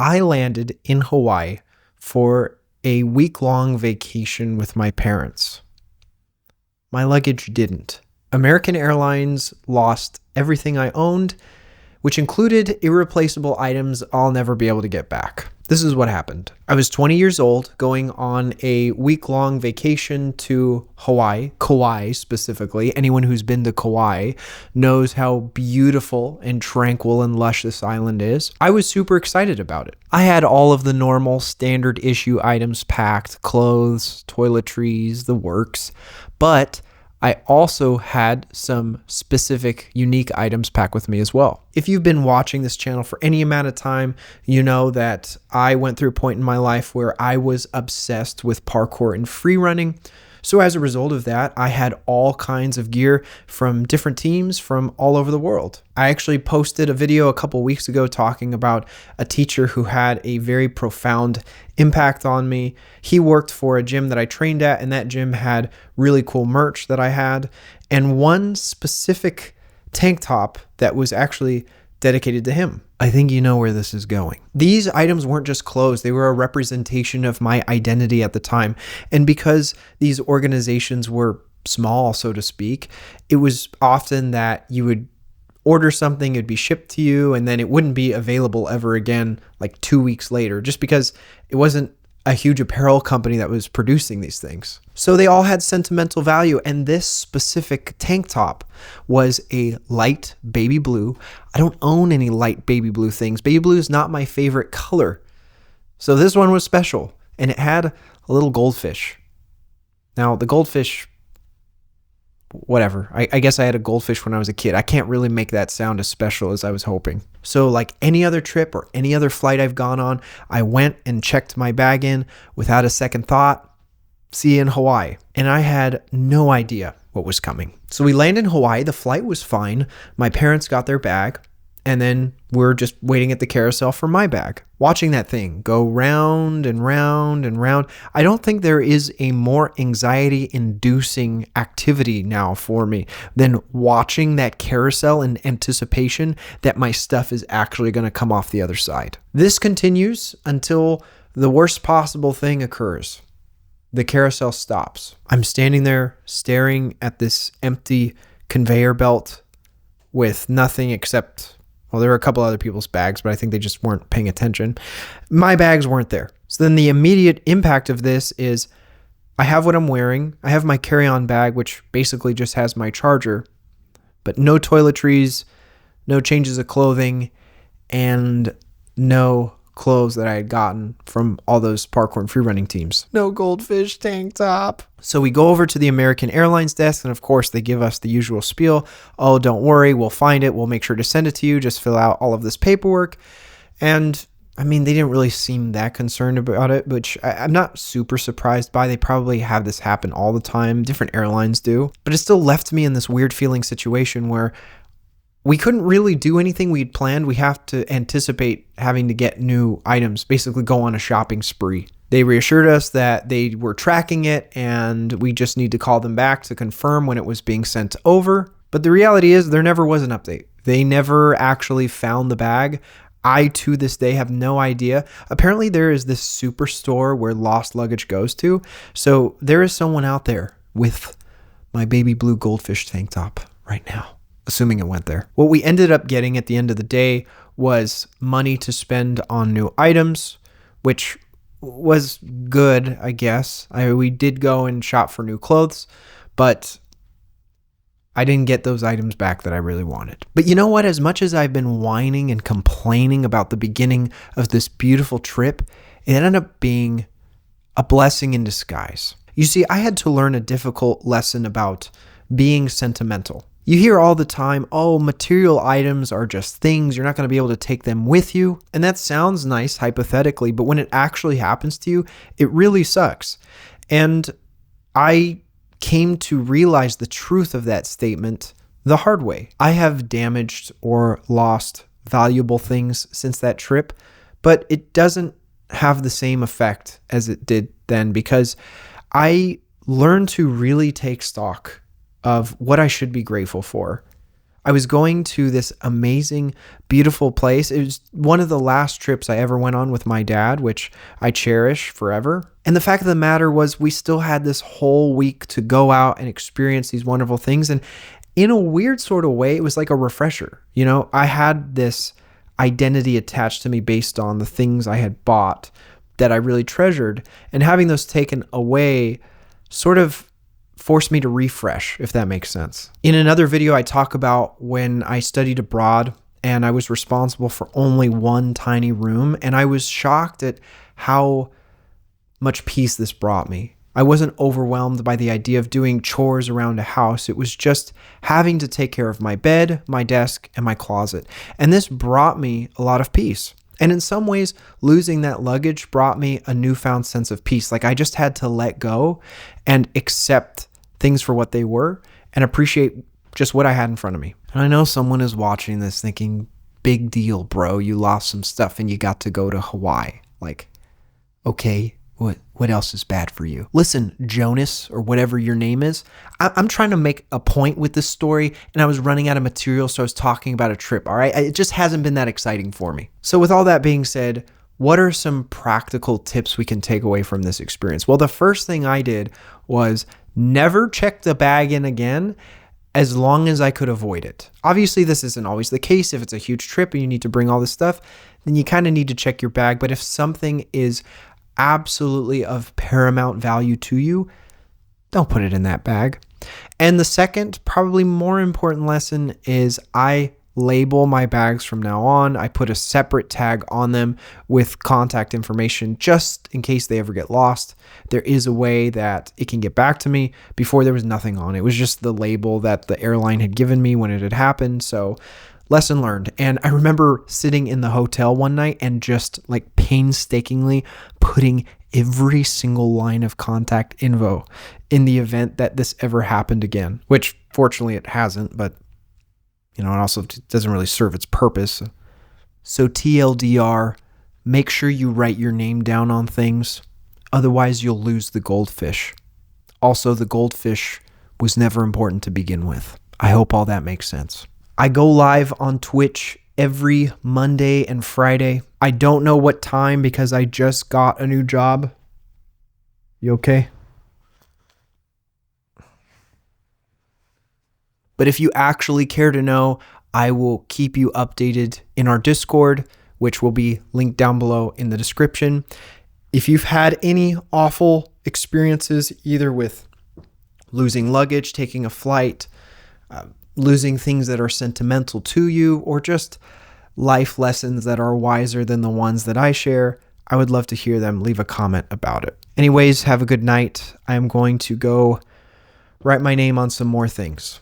I landed in Hawaii for a week-long vacation with my parents. My luggage didn't. American Airlines lost everything I owned, which included irreplaceable items I'll never be able to get back. This is what happened. I was 20 years old, going on a week-long vacation to Hawaii, Kauai specifically. Anyone who's been to Kauai knows how beautiful and tranquil and lush this island is. I was super excited about it. I had all of the normal standard issue items packed, clothes, toiletries, the works, but I also had some specific unique items packed with me as well. If you've been watching this channel for any amount of time, you know that I went through a point in my life where I was obsessed with parkour and free running. So as a result of that, I had all kinds of gear from different teams from all over the world. I actually posted a video a couple weeks ago talking about a teacher who had a very profound impact on me. He worked for a gym that I trained at, and that gym had really cool merch that I had, and one specific tank top that was actually dedicated to him. I think you know where this is going. These items weren't just clothes, they were a representation of my identity at the time. And because these organizations were small, so to speak, it was often that you would order something, it'd be shipped to you, and then it wouldn't be available ever again like 2 weeks later, just because it wasn't a huge apparel company that was producing these things. So they all had sentimental value, and this specific tank top was a light baby blue. I don't own any light baby blue things. Baby blue is not my favorite color. So this one was special, and it had a little goldfish. Now, the goldfish, whatever. I guess I had a goldfish when I was a kid. I can't really make that sound as special as I was hoping. So like any other trip or any other flight I've gone on, I went and checked my bag in without a second thought. See you in Hawaii. And I had no idea what was coming. So we landed in Hawaii. The flight was fine. My parents got their bag. And then we're just waiting at the carousel for my bag, watching that thing go round and round and round. I don't think there is a more anxiety-inducing activity now for me than watching that carousel in anticipation that my stuff is actually going to come off the other side. This continues until the worst possible thing occurs. The carousel stops. I'm standing there staring at this empty conveyor belt with nothing except... Well, there were a couple other people's bags, but I think they just weren't paying attention. My bags weren't there. So then the immediate impact of this is I have what I'm wearing. I have my carry-on bag, which basically just has my charger, but no toiletries, no changes of clothing, and no clothes that I had gotten from all those parkour and free running teams. No goldfish tank top. So we go over to the American Airlines desk, and of course they give us the usual spiel. Oh, don't worry, we'll find it. We'll make sure to send it to you. Just fill out all of this paperwork. And I mean, they didn't really seem that concerned about it, which I'm not super surprised by. They probably have this happen all the time. Different airlines do. But it still left me in this weird feeling situation where we couldn't really do anything we'd planned. We have to anticipate having to get new items, basically go on a shopping spree. They reassured us that they were tracking it and we just need to call them back to confirm when it was being sent over. But the reality is there never was an update. They never actually found the bag. I, to this day, have no idea. Apparently there is this superstore where lost luggage goes to. So there is someone out there with my baby blue goldfish tank top right now, assuming it went there. What we ended up getting at the end of the day was money to spend on new items, which was good, I guess. We did go and shop for new clothes, but I didn't get those items back that I really wanted. But you know what? As much as I've been whining and complaining about the beginning of this beautiful trip, it ended up being a blessing in disguise. You see, I had to learn a difficult lesson about being sentimental. You hear all the time, oh, material items are just things. You're not going to be able to take them with you. And that sounds nice hypothetically, but when it actually happens to you, it really sucks. And I came to realize the truth of that statement the hard way. I have damaged or lost valuable things since that trip, but it doesn't have the same effect as it did then because I learned to really take stock of what I should be grateful for. I was going to this amazing, beautiful place. It was one of the last trips I ever went on with my dad, which I cherish forever. And the fact of the matter was we still had this whole week to go out and experience these wonderful things. And in a weird sort of way, it was like a refresher. You know, I had this identity attached to me based on the things I had bought that I really treasured. And having those taken away sort of forced me to refresh, if that makes sense. In another video, I talk about when I studied abroad and I was responsible for only one tiny room, and I was shocked at how much peace this brought me. I wasn't overwhelmed by the idea of doing chores around a house. It was just having to take care of my bed, my desk, and my closet. And this brought me a lot of peace. And in some ways, losing that luggage brought me a newfound sense of peace. Like I just had to let go and accept things for what they were and appreciate just what I had in front of me. And I know someone is watching this thinking, big deal, bro. You lost some stuff and you got to go to Hawaii. Like, okay, what else is bad for you? Listen, Jonas, or whatever your name is, I'm trying to make a point with this story, and I was running out of material, so I was talking about a trip, all right? It just hasn't been that exciting for me. So with all that being said, what are some practical tips we can take away from this experience? Well, the first thing I did was never check the bag in again as long as I could avoid it. Obviously, this isn't always the case. If it's a huge trip and you need to bring all this stuff, then you kind of need to check your bag. But if something is absolutely of paramount value to you, don't put it in that bag. And the second, probably more important lesson is I label my bags from now on. I put a separate tag on them with contact information just in case they ever get lost. There is a way that it can get back to me. Before, there was nothing on it. It was just the label that the airline had given me when it had happened. So lesson learned. And I remember sitting in the hotel one night and just like painstakingly putting every single line of contact info in the event that this ever happened again, which fortunately it hasn't, but you know, it also doesn't really serve its purpose. So TLDR, make sure you write your name down on things. Otherwise, you'll lose the goldfish. Also, the goldfish was never important to begin with. I hope all that makes sense. I go live on Twitch every Monday and Friday. I don't know what time because I just got a new job. You okay? But if you actually care to know, I will keep you updated in our Discord, which will be linked down below in the description. If you've had any awful experiences, either with losing luggage, taking a flight, losing things that are sentimental to you, or just life lessons that are wiser than the ones that I share, I would love to hear them. Leave a comment about it. Anyways, have a good night. I am going to go write my name on some more things.